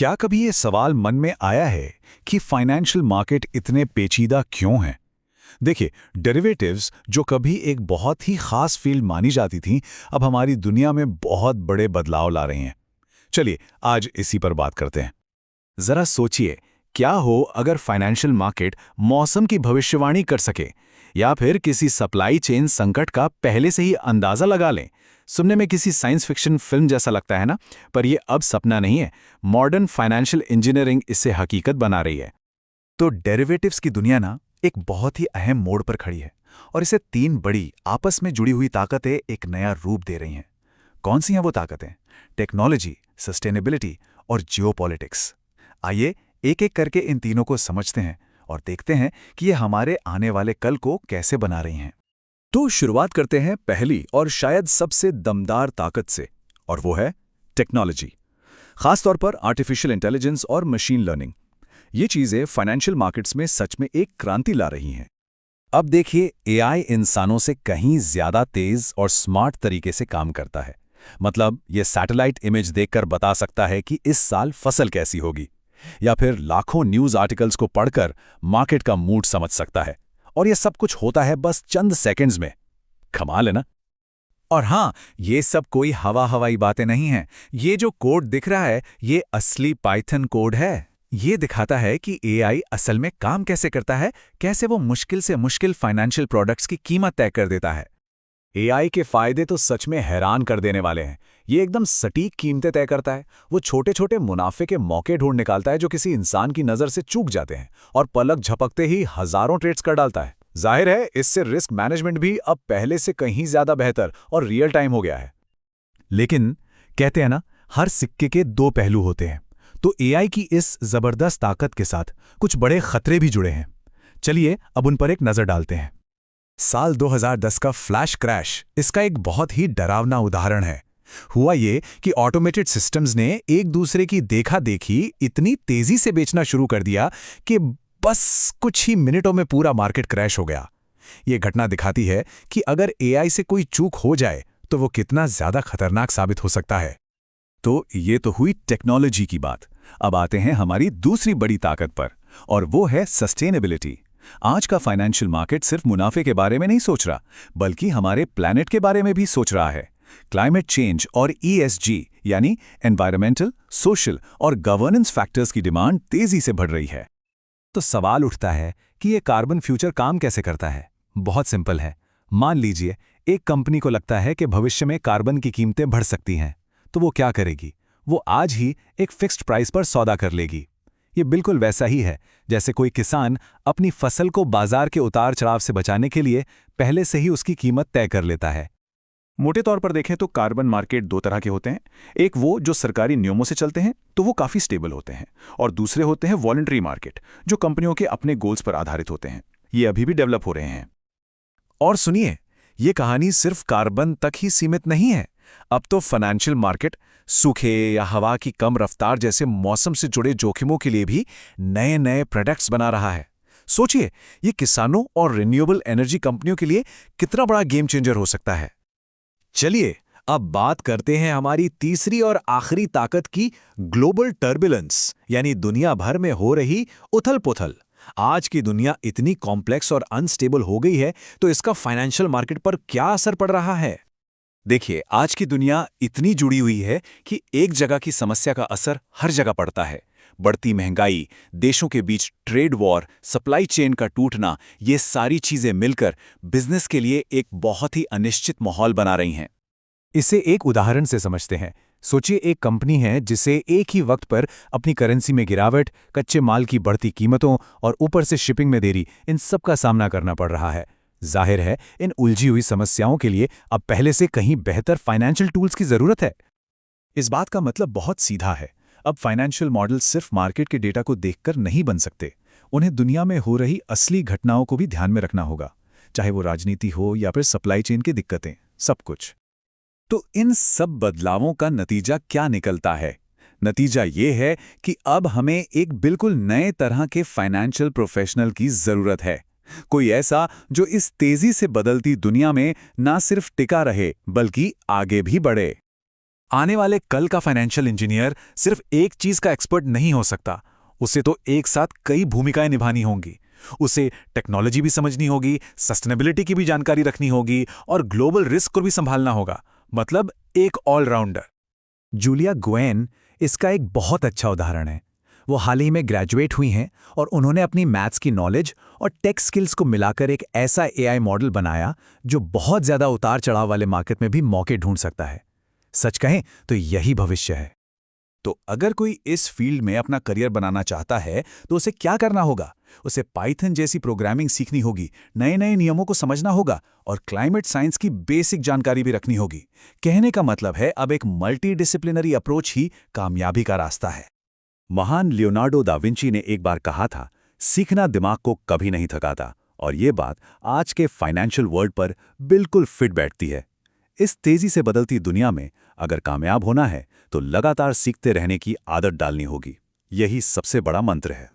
क्या कभी ये सवाल मन में आया है कि फाइनेंशियल मार्केट इतने पेचीदा क्यों हैं? देखिए, डेरिवेटिव्स जो कभी एक बहुत ही खास फील्ड मानी जाती थीं, अब हमारी दुनिया में बहुत बड़े बदलाव ला रही हैं। चलिए, आज इसी पर बात करते हैं। जरा सोचिए, क्या हो अगर फाइनेंशियल मार्केट मौसम की भविष्यवाणी कर सके या फिर किसी सप्लाई चेन संकट का पहले से ही अंदाजा लगा लें। सुनने में किसी साइंस फिक्शन फिल्म जैसा लगता है ना, पर यह अब सपना नहीं है। मॉडर्न फाइनेंशियल इंजीनियरिंग इसे हकीकत बना रही है। तो डेरिवेटिव्स की दुनिया ना एक बहुत ही अहम मोड़ पर खड़ी है और इसे तीन बड़ी आपस में जुड़ी हुई ताकतें एक नया रूप दे रही हैं। कौन सी हैं वो ताकतें? टेक्नोलॉजी, सस्टेनेबिलिटी और जियोपॉलिटिक्स। आइए एक एक करके इन तीनों को समझते हैं और देखते हैं कि ये हमारे आने वाले कल को कैसे बना रही हैं। तो शुरुआत करते हैं पहली और शायद सबसे दमदार ताकत से, और वो है टेक्नोलॉजी। खासतौर पर आर्टिफिशियल इंटेलिजेंस और मशीन लर्निंग। ये चीज़ें फाइनेंशियल मार्केट्स में सच में एक क्रांति ला रही हैं। अब देखिए, एआई इंसानों से कहीं ज्यादा तेज और स्मार्ट तरीके से काम करता है। मतलब ये सैटेलाइट इमेज देखकर बता सकता है कि इस साल फसल कैसी होगी, या फिर लाखों न्यूज आर्टिकल्स को पढ़कर मार्केट का मूड समझ सकता है। और ये सब कुछ होता है बस चंद सेकंड्स में। कमाल है ना? और हाँ, ये सब कोई हवाई बातें नहीं हैं। ये जो कोड दिख रहा है, ये असली पाइथन कोड है। ये दिखाता है कि एआई असल में काम कैसे करता है, कैसे वो मुश्किल से मुश्किल फाइनेंशियल प्रोडक्ट्स की कीमत तय कर देता है। एआई के फायदे तो सच में हैरान कर देने वाले हैं। ये एकदम सटीक कीमतें तय करता है। वो छोटे छोटे मुनाफे के मौके ढूंढ निकालता है जो किसी इंसान की नज़र से चूक जाते हैं, और पलक झपकते ही हजारों ट्रेड्स कर डालता है। जाहिर है, इससे रिस्क मैनेजमेंट भी अब पहले से कहीं ज्यादा बेहतर और रियल टाइम हो गया है। लेकिन कहते हैं ना, हर सिक्के के दो पहलू होते हैं। तो एआई की इस जबरदस्त ताकत के साथ कुछ बड़े खतरे भी जुड़े हैं। चलिए अब उन पर एक नजर डालते हैं। साल 2010 का फ्लैश क्रैश इसका एक बहुत ही डरावना उदाहरण है। हुआ ये कि ऑटोमेटेड सिस्टम्स ने एक दूसरे की देखा देखी इतनी तेजी से बेचना शुरू कर दिया कि बस कुछ ही मिनटों में पूरा मार्केट क्रैश हो गया। ये घटना दिखाती है कि अगर एआई से कोई चूक हो जाए तो वो कितना ज्यादा खतरनाक साबित हो सकता है। तो ये तो हुई टेक्नोलॉजी की बात। अब आते हैं हमारी दूसरी बड़ी ताकत पर, और वो है सस्टेनेबिलिटी। आज का फाइनेंशियल मार्केट सिर्फ मुनाफे के बारे में नहीं सोच रहा, बल्कि हमारे प्लैनेट के बारे में भी सोच रहा है। क्लाइमेट चेंज और ईएसजी यानी एनवायरमेंटल, सोशल और गवर्नेंस फैक्टर्स की डिमांड तेजी से बढ़ रही है। तो सवाल उठता है कि ये कार्बन फ्यूचर काम कैसे करता है? बहुत सिंपल है। मान लीजिए एक कंपनी को लगता है कि भविष्य में कार्बन की कीमतें बढ़ सकती हैं, तो वो क्या करेगी? वो आज ही एक फिक्स्ड प्राइस पर सौदा कर लेगी। ये बिल्कुल वैसा ही है जैसे कोई किसान अपनी फसल को बाजार के उतार चढ़ाव से बचाने के लिए पहले से ही उसकी कीमत तय कर लेता है। मोटे तौर पर देखें तो कार्बन मार्केट दो तरह के होते हैं। एक वो जो सरकारी नियमों से चलते हैं, तो वो काफी स्टेबल होते हैं, और दूसरे होते हैं वॉलंटरी मार्केट, जो कंपनियों के अपने गोल्स पर आधारित होते हैं। ये अभी भी डेवलप हो रहे हैं। और सुनिए, ये कहानी सिर्फ कार्बन तक ही सीमित नहीं है। अब तो फाइनेंशियल मार्केट सूखे या हवा की कम रफ्तार जैसे मौसम से जुड़े जोखिमों के लिए भी नए नए प्रोडक्ट्स बना रहा है। सोचिए, ये किसानों और रिन्यूएबल एनर्जी कंपनियों के लिए कितना बड़ा गेम चेंजर हो सकता है। चलिए अब बात करते हैं हमारी तीसरी और आखिरी ताकत की, ग्लोबल टर्बुलेंस, यानी दुनिया भर में हो रही उथल-पुथल। आज की दुनिया इतनी कॉम्प्लेक्स और अनस्टेबल हो गई है, तो इसका फाइनेंशियल मार्केट पर क्या असर पड़ रहा है? देखिए, आज की दुनिया इतनी जुड़ी हुई है कि एक जगह की समस्या का असर हर जगह पड़ता है। बढ़ती महंगाई, देशों के बीच ट्रेड वॉर, सप्लाई चेन का टूटना, ये सारी चीजें मिलकर बिजनेस के लिए एक बहुत ही अनिश्चित माहौल बना रही हैं। इसे एक उदाहरण से समझते हैं। सोचिए, एक कंपनी है जिसे एक ही वक्त पर अपनी करेंसी में गिरावट, कच्चे माल की बढ़ती कीमतों और ऊपर से शिपिंग में देरी, इन सब का सामना करना पड़ रहा है। जाहिर है, इन उलझी हुई समस्याओं के लिए अब पहले से कहीं बेहतर फाइनेंशियल टूल्स की जरूरत है। इस बात का मतलब बहुत सीधा है। अब फाइनेंशियल मॉडल सिर्फ मार्केट के डेटा को देखकर नहीं बन सकते। उन्हें दुनिया में हो रही असली घटनाओं को भी ध्यान में रखना होगा, चाहे वो राजनीति हो या फिर सप्लाई चेन की दिक्कतें, सब कुछ। तो इन सब बदलावों का नतीजा क्या निकलता है? नतीजा ये है कि अब हमें एक बिल्कुल नए तरह के फाइनेंशियल प्रोफेशनल की जरूरत है। कोई ऐसा जो इस तेजी से बदलती दुनिया में ना सिर्फ टिका रहे, बल्कि आगे भी बढ़े। आने वाले कल का फाइनेंशियल इंजीनियर सिर्फ एक चीज का एक्सपर्ट नहीं हो सकता, उसे तो एक साथ कई भूमिकाएं निभानी होंगी। उसे टेक्नोलॉजी भी समझनी होगी, सस्टेनेबिलिटी की भी जानकारी रखनी होगी और ग्लोबल रिस्क को भी संभालना होगा। मतलब एक ऑलराउंडर। जूलिया ग्वेन इसका एक बहुत अच्छा उदाहरण है। वो हाल ही में ग्रेजुएट हुई हैं और उन्होंने अपनी मैथ्स की नॉलेज और टेक स्किल्स को मिलाकर एक ऐसा एआई मॉडल बनाया जो बहुत ज़्यादा उतार चढ़ाव वाले मार्केट में भी मौके ढूंढ सकता है। सच कहें तो यही भविष्य है। तो अगर कोई इस फील्ड में अपना करियर बनाना चाहता है तो उसे क्या करना होगा? उसे पाइथन जैसी प्रोग्रामिंग सीखनी होगी, नए नए नियमों को समझना होगा और क्लाइमेट साइंस की बेसिक जानकारी भी रखनी होगी। कहने का मतलब है अब एक मल्टी डिसिप्लिनरी अप्रोच ही कामयाबी का रास्ता है। महान लियोनार्डो दा विंची ने एक बार कहा था, सीखना दिमाग को कभी नहीं थकाता, और ये बात आज के फाइनेंशियल वर्ल्ड पर बिल्कुल फिट बैठती है। इस तेजी से बदलती दुनिया में अगर कामयाब होना है तो लगातार सीखते रहने की आदत डालनी होगी। यही सबसे बड़ा मंत्र है।